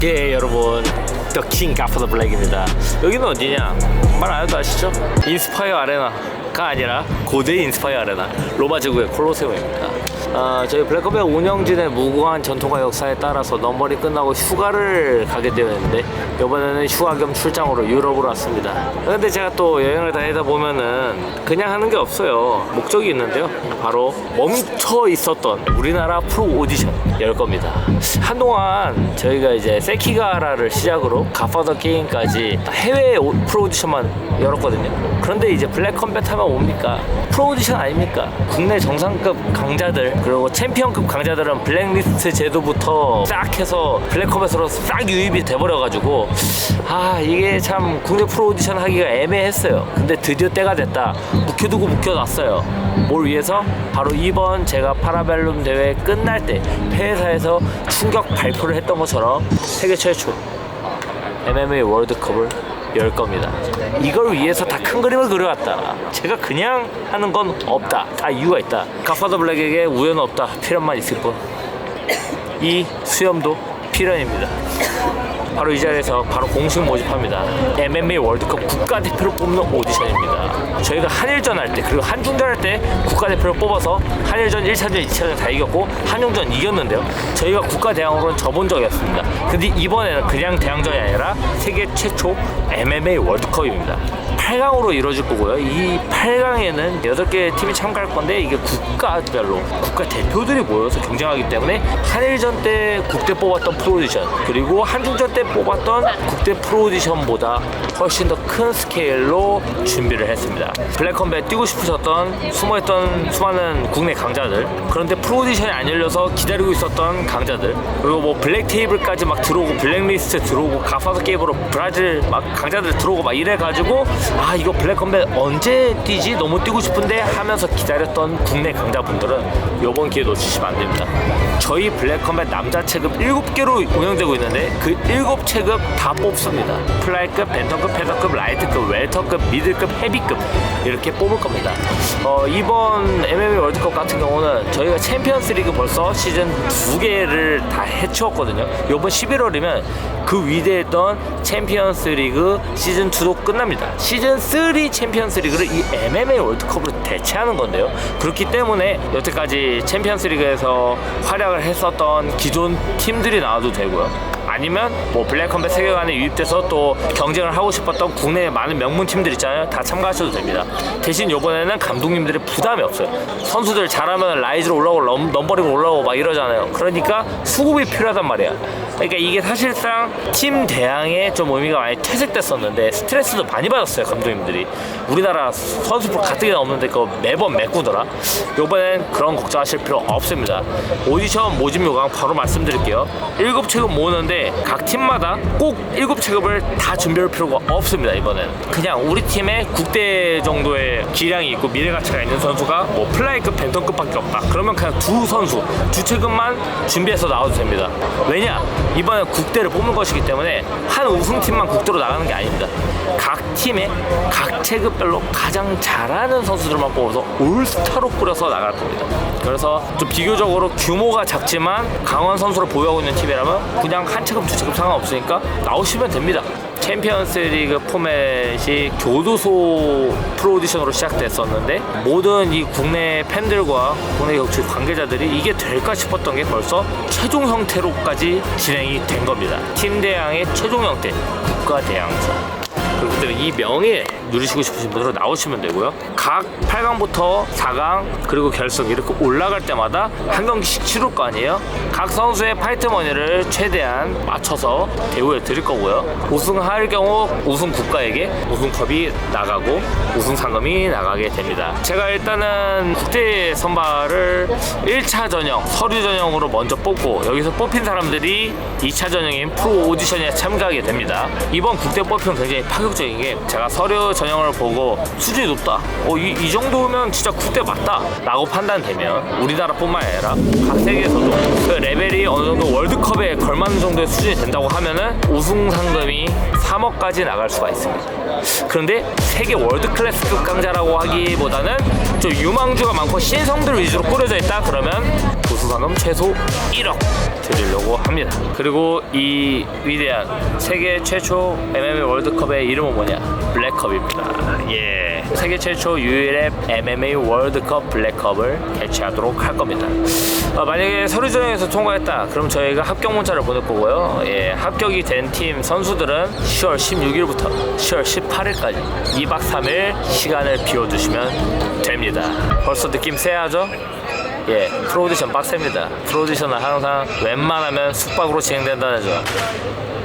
예, 여러분, 더 킹 가파더 블랙입니다. 여기는 어디냐? 말 안 해도 아시죠? 인스파이어 아레나가 아니라 고대 인스파이어 아레나, 로마 제국의 콜로세움입니다. 저희 블랙컴백 운영진의 무궁한 전통과 역사에 따라서 넘버링 끝나고 휴가를 가게 되었는데, 이번에는 휴가 겸 출장으로 유럽으로 왔습니다. 근데 제가 또 여행을 다니다 보면은 그냥 하는 게 없어요. 목적이 있는데요, 바로 멈춰 있었던 우리나라 프로 오디션 열 겁니다. 한동안 저희가 이제 세키가라를 시작으로 갓파더 게임까지 해외 프로 오디션만 열었거든요. 그런데 이제 블랙컴뱃 하면 뭡니까? 프로 오디션 아닙니까? 국내 정상급 강자들, 그리고 챔피언급 강자들은 블랙리스트 제도부터 싹 해서 블랙컴뱃으로 싹 유입이 돼버려가지고, 이게 참 국내 프로 오디션 하기가 애매했어요. 근데 드디어 때가 됐다. 묵혀두고 묵혀놨어요. 뭘 위해서? 바로 이번 제가 파라벨룸 대회 끝날 때 폐회사에서 충격 발표를 했던 것처럼 세계 최초 MMA 월드컵을 열 겁니다. 이걸 위해서 다 큰 그림을 그려왔다. 제가 그냥 하는 건 없다. 다 이유가 있다. 갓파더 블랙에게 우연은 없다. 필연만 있을 뿐. 이 수염도 필연입니다. 바로 이 자리에서 바로 공식 모집합니다. MMA 월드컵 국가대표를 뽑는 오디션입니다. 저희가 한일전 할 때, 그리고 한중전 할 때 국가대표를 뽑아서 한일전 1차전, 2차전 다 이겼고 한중전 이겼는데요. 저희가 국가대항으로는 져본 적이 없습니다. 근데 이번에는 그냥 대항전이 아니라 세계 최초 MMA 월드컵입니다. 8강으로 이루어질 거고요. 이 8강에는 8개 팀이 참가할 건데, 이게 국가별로 국가 대표들이 모여서 경쟁하기 때문에 한일전 때 국대 뽑았던 프로 오디션, 그리고 한중전 때 뽑았던 국대 프로 오디션보다 훨씬 더 큰 스케일로 준비를 했습니다. 블랙컴뱃 뛰고 싶으셨던 숨어있던 수많은 국내 강자들, 그런데 프로 오디션이 안 열려서 기다리고 있었던 강자들, 그리고 뭐 블랙 테이블까지 막 들어오고 블랙리스트 들어오고 갓파더 게임으로 브라질 막 강자들 들어오고 막 이래가지고, 이거 블랙컴뱃 언제 뛰지? 너무 뛰고 싶은데 하면서 기다렸던 국내 강자분들은 이번 기회 놓치시면 안 됩니다. 저희 블랙컴뱃 남자 체급 7개로 운영되고 있는데 그 7체급 다 뽑습니다. 플라이급, 벤턴급, 패더급, 라이트급, 웰터급, 미들급, 헤비급 이렇게 뽑을 겁니다. 이번 MMA 월드컵 같은 경우는 저희가 챔피언스 리그 벌써 시즌 2개를 다 해치웠거든요. 이번 11월이면 그 위대했던 챔피언스 리그 시즌 2도 끝납니다. 시즌 3 챔피언스 리그를 이 MMA 월드컵으로 대체하는 건데요. 그렇기 때문에 여태까지 챔피언스 리그에서 활약을 했었던 기존 팀들이 나와도 되고요. 아니면 뭐 블랙컴뱃 세계관에 유입돼서 또 경쟁을 하고 싶었던 국내에 많은 명문 팀들 있잖아요. 다 참가하셔도 됩니다. 대신 이번에는 감독님들의 부담이 없어요. 선수들 잘하면 라이즈로 올라오고 넘버링 올라오고 막 이러잖아요. 그러니까 수급이 필요하단 말이야. 그러니까 이게 사실상 팀 대항에 좀 의미가 많이 퇴색됐었는데 스트레스도 많이 받았어요, 감독님들이. 우리나라 선수 프로 가뜩이나 없는데 그거 매번 메꾸더라. 이번엔 그런 걱정하실 필요 없습니다. 오디션 모집 요강 바로 말씀드릴게요. 7체급 모으는데 각 팀마다 꼭 7체급을 다 준비할 필요가 없습니다. 이번엔 그냥 우리 팀에 국대 정도의 기량이 있고 미래 가치가 있는 선수가 뭐 플라이급, 벤턴급밖에 없다. 그러면 그냥 두 선수, 2체급만 준비해서 나와도 됩니다. 왜냐? 이번엔 국대를 뽑는 것이기 때문에 한 우승팀만 국대로 나가는 게 아닙니다. 각 팀의 각 체급별로 가장 잘하는 선수들만 뽑아서 올스타로 꾸려서 나갈 겁니다. 그래서 좀 비교적으로 규모가 작지만 강한 선수를 보유하고 있는 팀이라면 그냥 한 체급, 2체급 상관없으니까 나오시면 됩니다. 챔피언스 리그 포맷이 교도소 프로 오디션으로 시작됐었는데, 모든 이 국내 팬들과 국내 격투 관계자들이 이게 될까 싶었던 게 벌써 최종 형태로까지 진행이 된 겁니다. 팀 대항의 최종 형태, 국가 대항사. 그렇기 때문에 이 명예 누리시고 싶으신 분들은 나오시면 되고요. 각 8강부터 4강 그리고 결승 이렇게 올라갈 때마다 한 경기씩 치를 거 아니에요. 각 선수의 파이트 머니를 최대한 맞춰서 대우해 드릴 거고요. 우승할 경우 우승 국가에게 우승컵이 나가고 우승 상금이 나가게 됩니다. 제가 일단은 국대 선발을 1차 전형, 서류 전형으로 먼저 뽑고, 여기서 뽑힌 사람들이 2차 전형인 프로 오디션에 참가하게 됩니다. 이번 국대 뽑히면 굉장히 파격적인 게, 제가 서류 전형을 보고 수준이 높다, 이 정도면 진짜 국대 맞다 라고 판단되면 우리나라뿐만 아니라 각 세계에서도 그 레벨이 어느 정도 월드컵에 걸맞는 정도의 수준이 된다고 하면은 우승 상금이 3억까지 나갈 수가 있습니다. 그런데 세계 월드 클래스급 강자라고 하기보다는 좀 유망주가 많고 신성들 위주로 꾸려져 있다 그러면 부상금 최소 1억 드리려고 합니다. 그리고 이 위대한 세계 최초 MMA 월드컵의 이름은 뭐냐? 블랙컵입니다. 예, 세계 최초 유일의 MMA 월드컵 블랙컵을 개최하도록 할 겁니다. 만약에 서류 전형에서 통과했다, 그럼 저희가 합격 문자를 보낼 거고요. 예, 합격이 된 팀 선수들은 10월 16일부터 10월 18일까지 2박 3일 시간을 비워주시면 됩니다. 벌써 느낌 쎄하죠? 예, 프로오디션 빡셉니다. 프로오디션은 항상 웬만하면 숙박으로 진행된다는 점.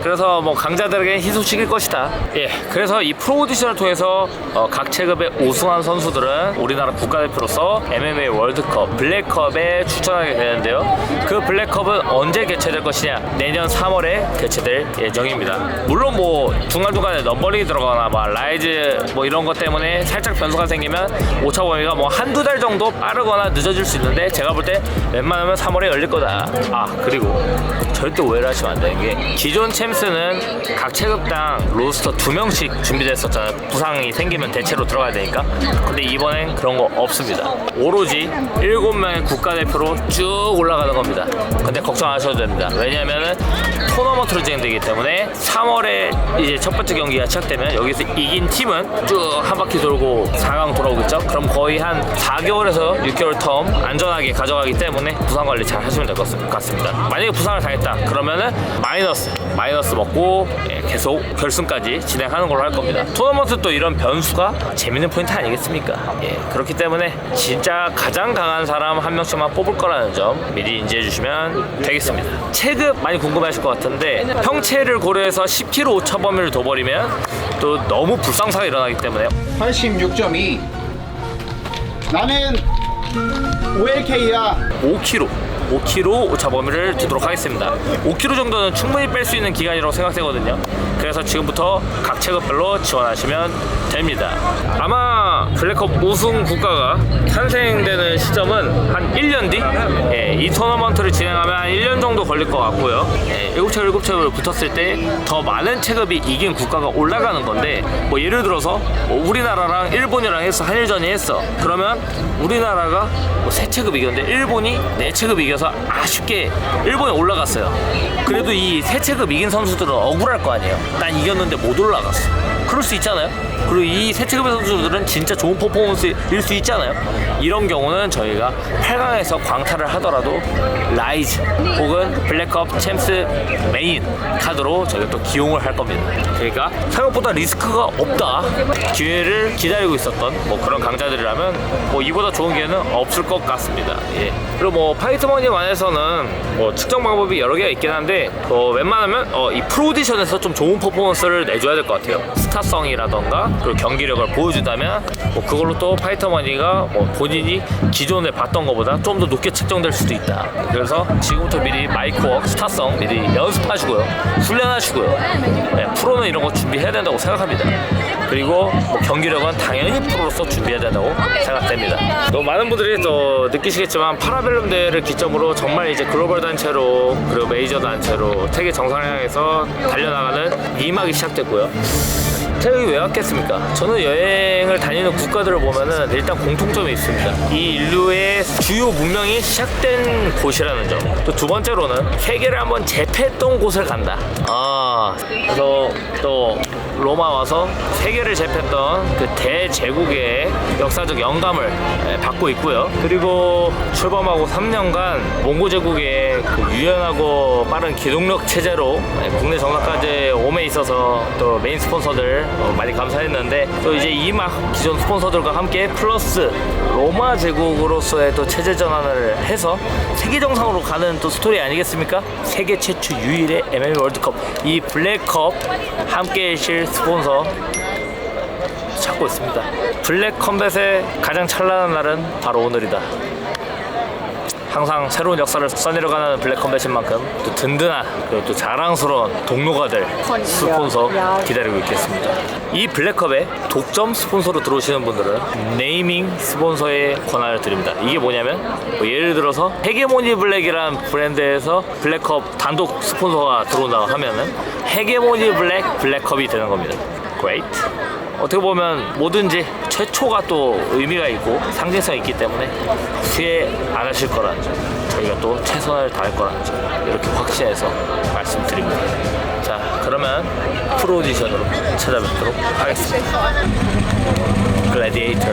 그래서 뭐 강자들에게 희소식일 것이다. 예, 그래서 이 프로오디션을 통해서 각 체급에 우승한 선수들은 우리나라 국가대표로서 MMA 월드컵 블랙컵에 추천하게 되는데요. 그 블랙컵은 언제 개최될 것이냐? 내년 3월에 개최될 예정입니다. 물론 뭐 중간중간에 넘버링이 들어가거나 뭐 라이즈 뭐 이런 것 때문에 살짝 변수가 생기면 오차 범위가 뭐 한두 달 정도 빠르거나 늦어질 수 있는데, 제가 볼 때 웬만하면 3월에 열릴 거다. 아, 그리고 절대 오해를 하시면 안 되는 게, 기존 챔스는 각 체급당 로스터 2명씩 준비됐었잖아요. 부상이 생기면 대체로 들어가야 되니까. 근데 이번엔 그런 거 없습니다. 오로지 7명의 국가대표로 쭉 올라가는 겁니다. 근데 걱정 안 하셔도 됩니다. 왜냐면은 토너먼트로 진행되기 때문에 3월에 이제 첫 번째 경기가 시작되면 여기서 이긴 팀은 쭉 한 바퀴 돌고 4강 돌아오겠죠? 그럼 거의 한 4개월에서 6개월 텀 안전하게 가져가기 때문에 부상 관리 잘 하시면 될 것 같습니다. 만약에 부상을 당했다 그러면은 마이너스 먹고 계속 결승까지 진행하는 걸로 할 겁니다. 토너먼트 또 이런 변수가 재밌는 포인트 아니겠습니까? 예, 그렇기 때문에 진짜 가장 강한 사람 한 명씩만 뽑을 거라는 점 미리 인지해 주시면 되겠습니다. 체급 많이 궁금해하실 것 같은데, 형체를 고려해서 10kg 오차 범위를 둬버리면 또 너무 불상사가 일어나기 때문에 86.2. 나는 5LK야. 5kg 오차 범위를 두도록 하겠습니다. 5kg 정도는 충분히 뺄 수 있는 기간이라고 생각되거든요. 그래서 지금부터 각 체급별로 지원하시면 됩니다. 아마 블랙컵 우승 국가가 탄생되는 시점은 한 1년 뒤? 예, 이 토너먼트를 진행하면 한 1년 정도 걸릴 것 같고요. 예, 7체급으로 붙었을 때 더 많은 체급이 이긴 국가가 올라가는 건데, 뭐 예를 들어서 우리나라랑 일본이랑 했어, 한일전이 했어. 그러면 우리나라가 뭐 3체급 이겼는데 일본이 4체급 이겨서 아쉽게 일본에 올라갔어요. 그래도 이 3체급 이긴 선수들은 억울할 거 아니에요. 난 이겼는데 못 올라갔어. 그럴 수 있잖아요. 그리고 이 3체급의 선수들은 진짜 좋은 퍼포먼스일 수 있잖아요. 이런 경우는 저희가 8강에서 광탈을 하더라도 라이즈 혹은 블랙컵 챔스 메인 카드로 저희가 또 기용을 할 겁니다. 그러니까 생각보다 리스크가 없다, 기회를 기다리고 있었던 뭐 그런 강자들이라면 뭐 이보다 좋은 기회는 없을 것 같습니다. 예. 그리고 뭐 파이트머니 안에서는 뭐 측정 방법이 여러 개가 있긴 한데, 웬만하면 이 프로오디션에서 좀 좋은 퍼포먼스를 내줘야 될 것 같아요. 스타성이라던가 그리고 경기력을 보여준다면 뭐 그걸로 또 파이터머니가 뭐 본인이 기존에 봤던 것보다 좀 더 높게 측정될 수도 있다. 그래서 지금부터 미리 마이크워크, 스타성 미리 연습하시고요, 훈련하시고요. 네, 프로는 이런 거 준비해야 된다고 생각합니다. 그리고 뭐 경기력은 당연히 프로로서 준비해야 된다고 생각됩니다. 또 많은 분들이 또 느끼시겠지만 파라벨룸 대회를 기점으로 정말 이제 글로벌 단체로 그리고 메이저 단체로 세계 정상을 향해서 달려나가는 2막이 시작됐고요. 태국이 왜 왔겠습니까? 저는 여행을 다니는 국가들을 보면은 일단 공통점이 있습니다. 이 인류의 주요 문명이 시작된 곳이라는 점. 또 두 번째로는 세계를 한번 제패했던 곳을 간다. 그래서 또 로마 와서 세계를 제패했던 그 대제국의 역사적 영감을 받고 있고요. 그리고 출범하고 3년간 몽고 제국의 그 유연하고 빠른 기동력 체제로 국내 정상까지 오매 있어서 또 메인 스폰서들 많이 감사했는데, 또 이제 이막 기존 스폰서들과 함께 플러스 로마 제국으로서의 또 체제 전환을 해서 세계 정상으로 가는 또 스토리 아니겠습니까? 세계 최초 유일의 MMA 월드컵, 이 블랙컵 함께 해주실 스폰서 찾고 있습니다. 블랙 컴뱃의 가장 찬란한 날은 바로 오늘이다. 항상 새로운 역사를 써내려가는 블랙 컴뱃인 만큼 또 든든한 그리고 또 자랑스러운 동료가 될 스폰서 기다리고 있겠습니다. 이 블랙컵에 독점 스폰서로 들어오시는 분들은 네이밍 스폰서의 권한을 드립니다. 이게 뭐냐면 뭐 예를 들어서 헤게모니 블랙이라는 브랜드에서 블랙컵 단독 스폰서가 들어온다고 하면은 헤게모니 블랙컵이 되는 겁니다. Great. 어떻게 보면 뭐든지 최초가 또 의미가 있고 상징성이 있기 때문에 후회 안 하실 거라는 점. 저희가 또 최선을 다할 거라는 점 이렇게 확신해서 말씀드립니다. 자, 그러면 프로 오디션으로 찾아뵙도록 하겠습니다. 글래디에이터.